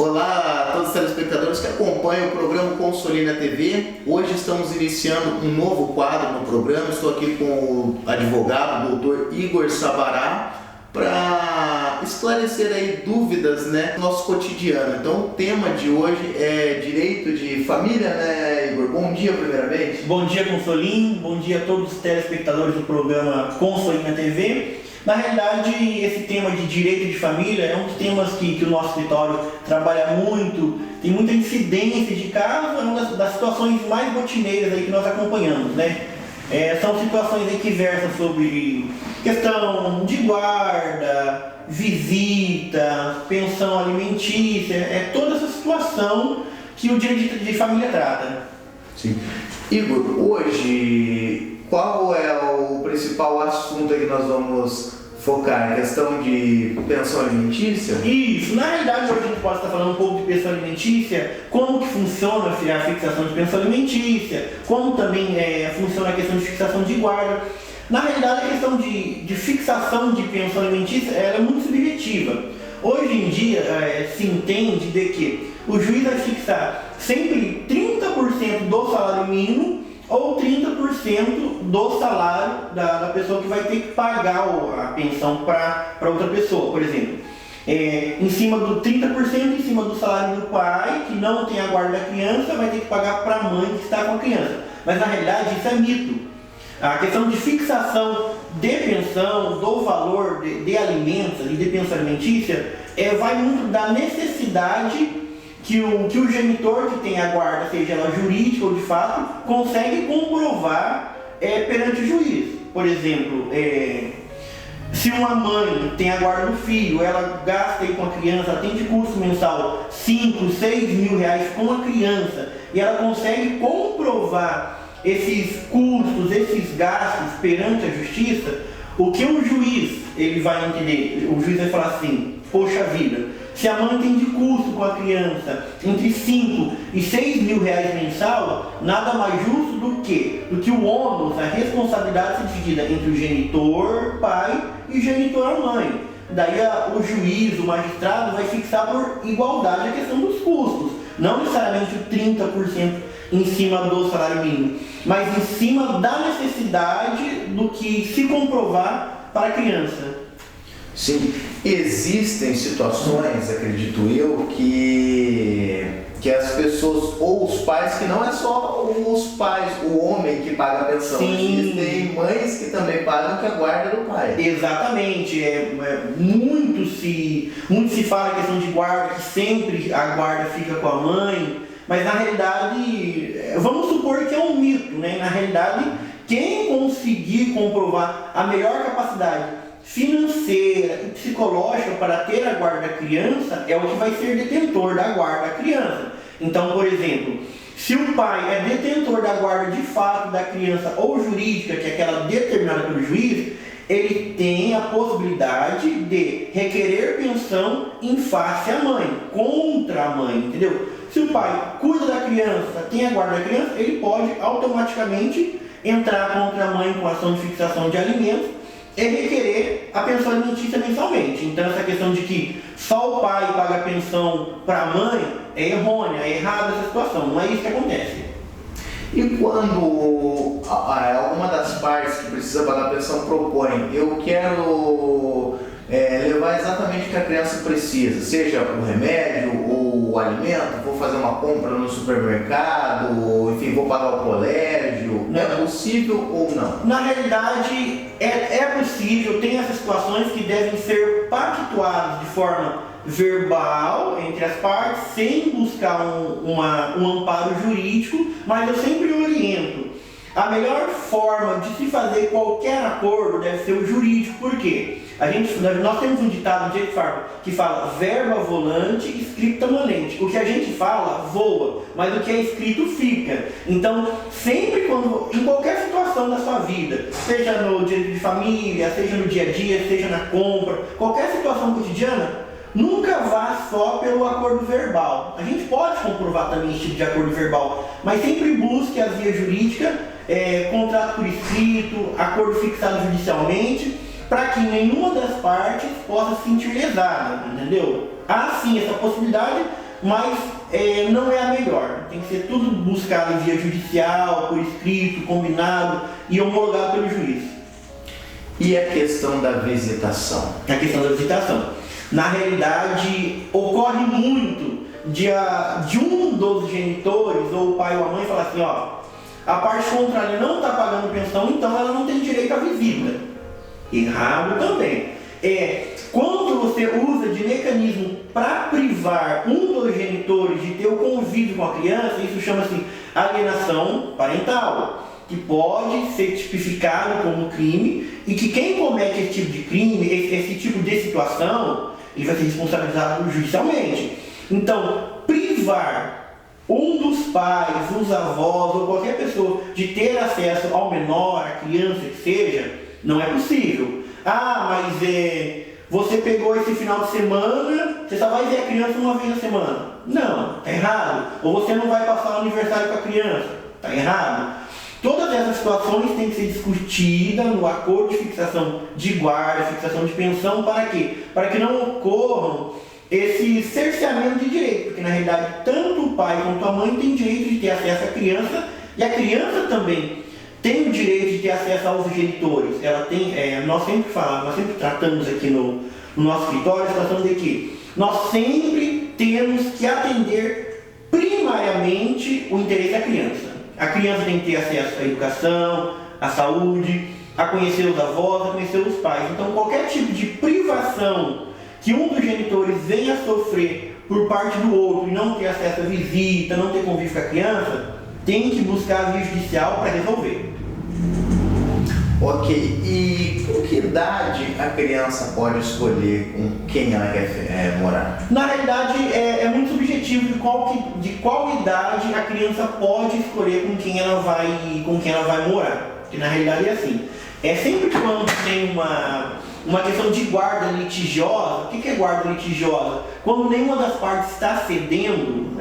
Olá a todos os telespectadores que acompanham o programa Consolina TV. Hoje estamos iniciando um novo quadro no programa. Estou aqui com o advogado, o doutor Igor Sabará, para esclarecer aí dúvidas, do nosso cotidiano. Então o tema de hoje é direito de família, Igor? Bom dia primeiramente. Bom dia, Consolim. Bom dia a todos os telespectadores do programa Consolina TV. Na realidade, esse tema de direito de família é um dos temas que o nosso escritório trabalha muito, tem muita incidência de casos, é uma das situações mais rotineiras aí que nós acompanhamos, são situações aí que versam sobre questão de guarda, visita, pensão alimentícia, toda essa situação que o direito de família trata. Sim. Igor, hoje qual é o principal assunto que nós vamos focar? A questão de pensão alimentícia? Isso, na realidade hoje a gente pode estar falando um pouco de pensão alimentícia, como que funciona a fixação de pensão alimentícia, como também funciona a questão de fixação de guarda. Na realidade a questão de fixação de pensão alimentícia ela é muito subjetiva. Hoje em dia se entende de que o juiz vai fixar sempre 30% do salário mínimo ou 30% do salário da pessoa que vai ter que pagar a pensão para outra pessoa. Por exemplo, em cima do 30% em cima do salário do pai, que não tem a guarda da criança, vai ter que pagar para a mãe que está com a criança. Mas na realidade isso é mito. A questão de fixação de pensão, do valor de alimentos e de pensão alimentícia, vai muito da necessidade que o genitor que tem a guarda, seja ela jurídica ou de fato, consegue comprovar perante o juiz. Por exemplo, se uma mãe tem a guarda do filho, ela gasta aí com a criança, ela tem de custo mensal 5, 6 mil reais com a criança, e ela consegue comprovar esses custos, esses gastos perante a justiça, o que o juiz ele vai entender? O juiz vai falar assim: poxa vida, se a mãe tem de custo com a criança entre 5 e 6 mil reais mensal, nada mais justo do que o ônus, a responsabilidade ser dividida entre o genitor, pai, e o genitor, a mãe. Daí o juiz, o magistrado, vai fixar por igualdade a questão dos custos, não necessariamente o 30% em cima do salário mínimo, mas em cima da necessidade do que se comprovar para a criança. Sim, existem situações, acredito eu, que as pessoas, ou os pais, que não é só os pais, o homem que paga a pensão. Sim. Existem mães que também pagam que a guarda do pai. Exatamente, muito se fala a questão de guarda, que sempre a guarda fica com a mãe, mas na realidade, vamos supor que é um mito, Na realidade, quem conseguir comprovar a melhor capacidade financeira e psicológica para ter a guarda da criança é o que vai ser detentor da guarda da criança. Então, por exemplo, se o pai é detentor da guarda de fato da criança ou jurídica, que é aquela determinada pelo juiz, ele tem a possibilidade de requerer pensão em face à mãe, contra a mãe, entendeu? Se o pai cuida da criança, tem a guarda da criança, ele pode automaticamente entrar contra a mãe com ação de fixação de alimentos e requerer a pensão alimentícia mensalmente. Então essa questão de que só o pai paga a pensão para a mãe é errônea, é errada essa situação, não é isso que acontece. E quando alguma das partes que precisa pagar a pensão propõe, eu quero levar exatamente o que a criança precisa, seja o remédio ou o alimento, vou fazer uma compra no supermercado, enfim, vou pagar o colégio, é possível ou não? Na realidade é possível, tem essas situações que devem ser pactuadas de forma verbal entre as partes, sem buscar um amparo jurídico, mas eu sempre oriento. A melhor forma de se fazer qualquer acordo deve ser o jurídico, por quê? Nós temos um ditado que fala verba volante, scripta manente. O que a gente fala voa, mas o que é escrito fica. Então, sempre em qualquer situação da sua vida, seja no direito de família, seja no dia a dia, seja na compra, qualquer situação cotidiana, nunca vá só pelo acordo verbal. A gente pode comprovar também esse tipo de acordo verbal, mas sempre busque as vias jurídicas, contrato por escrito, acordo fixado judicialmente, para que nenhuma das partes possa se sentir lesada, entendeu? Há sim essa possibilidade, mas não é a melhor. Tem que ser tudo buscado via judicial, por escrito, combinado e homologado pelo juiz. E a questão da visitação? A questão da visitação. Na realidade, ocorre muito de um dos genitores, ou o pai ou a mãe, falar assim, ó, a parte contrária não está pagando pensão, então ela não tem direito à visita. Errado também. Quando você usa de mecanismo para privar um dos genitores de ter o convívio com a criança, isso chama-se alienação parental, que pode ser tipificado como crime e que quem comete esse tipo de crime, esse tipo de situação, ele vai ser responsabilizado judicialmente. Então, privar um dos pais, os avós ou qualquer pessoa de ter acesso ao menor, à criança que seja, não é possível. Ah, mas você pegou esse final de semana, você só vai ver a criança uma vez na semana. Não, está errado. Ou você não vai passar o aniversário com a criança. Está errado. Todas essas situações têm que ser discutidas no acordo de fixação de guarda, fixação de pensão, para quê? Para que não ocorram esse cerceamento de direito, porque na realidade tanto o pai quanto a mãe têm direito de ter acesso à criança e a criança também tem o direito de ter acesso aos genitores. Ela tem, nós sempre tratamos aqui no nosso escritório a situação de que nós sempre temos que atender primariamente o interesse da criança. A criança tem que ter acesso à educação, à saúde, a conhecer os avós, a conhecer os pais. Então qualquer tipo de privação que um dos genitores venha a sofrer por parte do outro e não ter acesso à visita, não ter convívio com a criança, tem que buscar a via judicial para resolver. Ok, e com que idade a criança pode escolher com quem ela quer morar? Na realidade é muito subjetivo de qual idade a criança pode escolher com quem ela vai morar. Porque na realidade é assim, sempre quando tem uma questão de guarda litigiosa. O que é guarda litigiosa? Quando nenhuma das partes está cedendo,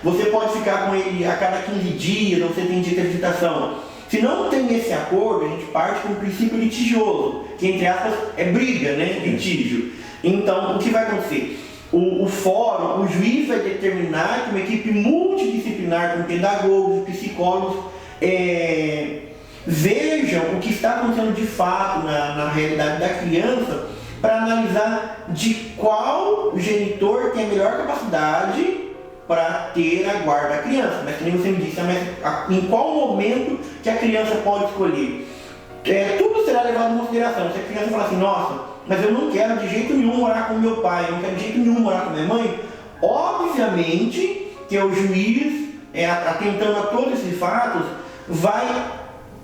você pode ficar com ele a cada 15 dias, ou você tem direito à visitação. Se não tem esse acordo, a gente parte com o princípio litigioso, que entre aspas é briga, né? Litígio. Então, o que vai acontecer? O fórum, o juiz vai determinar que uma equipe multidisciplinar com pedagogos, psicólogos, vejam o que está acontecendo de fato na realidade da criança, para analisar de qual genitor tem a melhor capacidade para ter a guarda da criança. Mas como você me disse, em qual momento que a criança pode escolher? Tudo será levado em consideração. Se a criança falar assim, nossa, mas eu não quero de jeito nenhum morar com meu pai, eu não quero de jeito nenhum morar com minha mãe, obviamente que o juiz, atentando a todos esses fatos, vai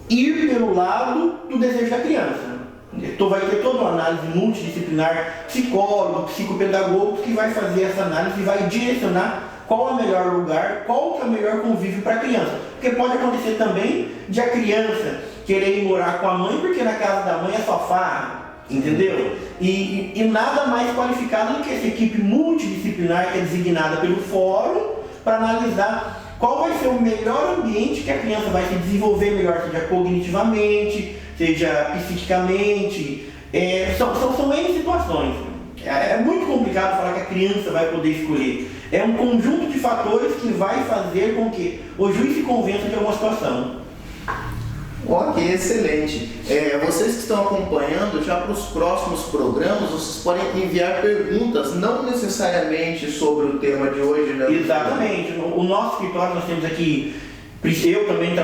ir pelo lado do desejo da criança. Então vai ter toda uma análise multidisciplinar, psicólogo, psicopedagogo, que vai fazer essa análise e vai direcionar qual é o melhor lugar, qual é o melhor convívio para a criança. Porque pode acontecer também de a criança querer ir morar com a mãe porque na casa da mãe é só farra, entendeu? E nada mais qualificado do que essa equipe multidisciplinar que é designada pelo fórum para analisar qual vai ser o melhor ambiente que a criança vai se desenvolver melhor, seja cognitivamente, seja psiquicamente. São N situações. É muito complicado falar que a criança vai poder escolher. É um conjunto de fatores que vai fazer com que o juiz se convença de alguma situação. Ok, excelente. Vocês que estão acompanhando, já para os próximos programas, vocês podem enviar perguntas, não necessariamente sobre o tema de hoje, né? Exatamente. O nosso escritório, nós temos aqui, eu também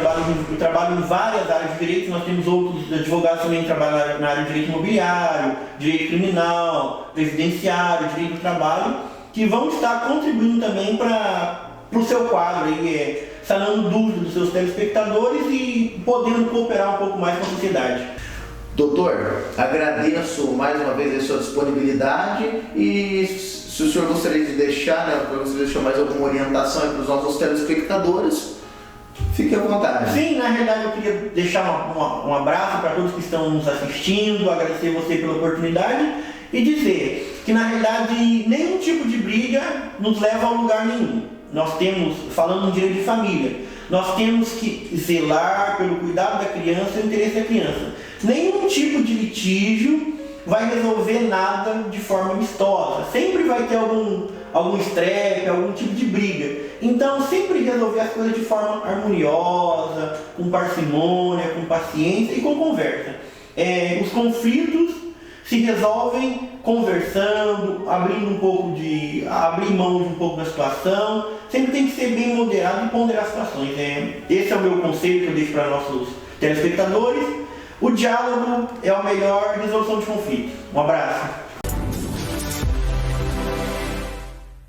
trabalho em várias áreas de direito, nós temos outros advogados também que trabalham na área de direito imobiliário, direito criminal, previdenciário, direito do trabalho, que vão estar contribuindo também para o seu quadro, sanando dúvidas dos seus telespectadores e podendo cooperar um pouco mais com a sociedade. Doutor, agradeço mais uma vez a sua disponibilidade e se o senhor gostaria de deixar, mais alguma orientação para os nossos telespectadores, fique à vontade. Sim, na realidade eu queria deixar um abraço para todos que estão nos assistindo, agradecer você pela oportunidade e dizer que na realidade nenhum tipo de briga nos leva a lugar nenhum. Nós temos, falando em direito de família, nós temos que zelar pelo cuidado da criança e o interesse da criança. Nenhum tipo de litígio vai resolver nada de forma amistosa. Sempre vai ter algum estresse, algum tipo de briga. Então, sempre resolver as coisas de forma harmoniosa, com parcimônia, com paciência e com conversa. Os conflitos se resolvem conversando, abrir mão de um pouco da situação. Sempre tem que ser bem moderado e ponderar as situações. Esse é o meu conselho que eu deixo para nossos telespectadores. O diálogo é a melhor resolução de conflitos. Um abraço.